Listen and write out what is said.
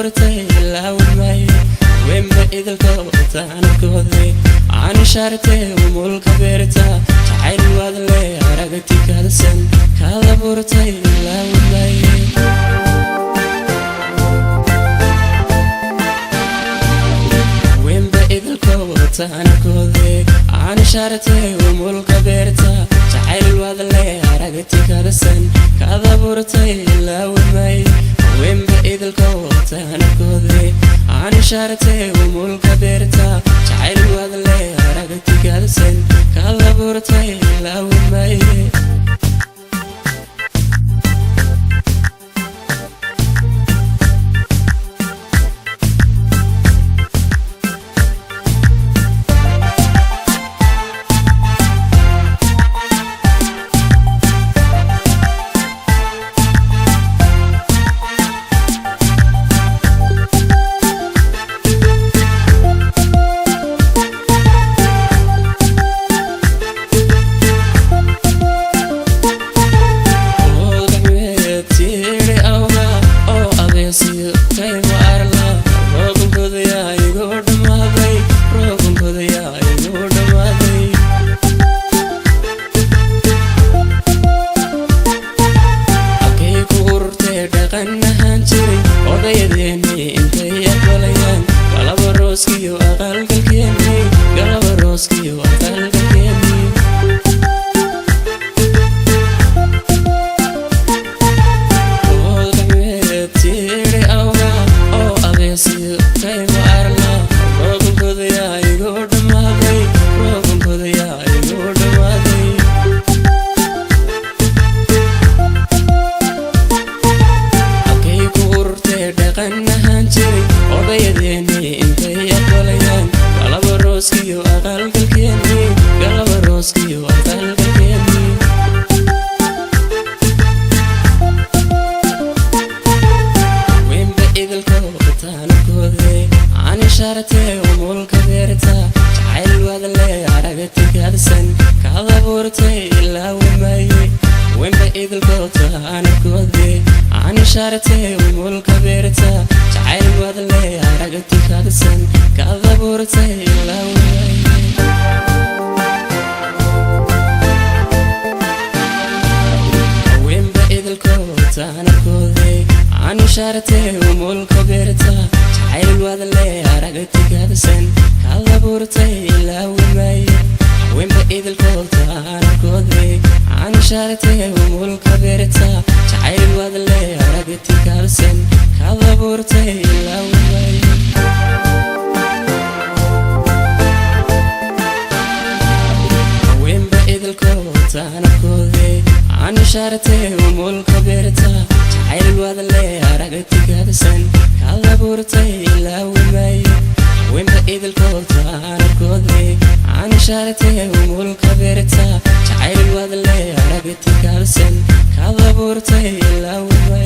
abuurtay laawmay wemba idilkood aan koodey aan shartay mulka beerta jacayl wadle aragti kalsan kala abuurtay laawmay wemba idilkood aan koodey aan shartay mulka beerta jacayl wadle aragti kalsan kala abuurtay laawmay wemba idilkood aan koodey aan shartay mulka beerta jacayl wadle aragti kalsan kala abuurtay laawmay Jacayl wadle aragti kalsan kala abuurtay laawmay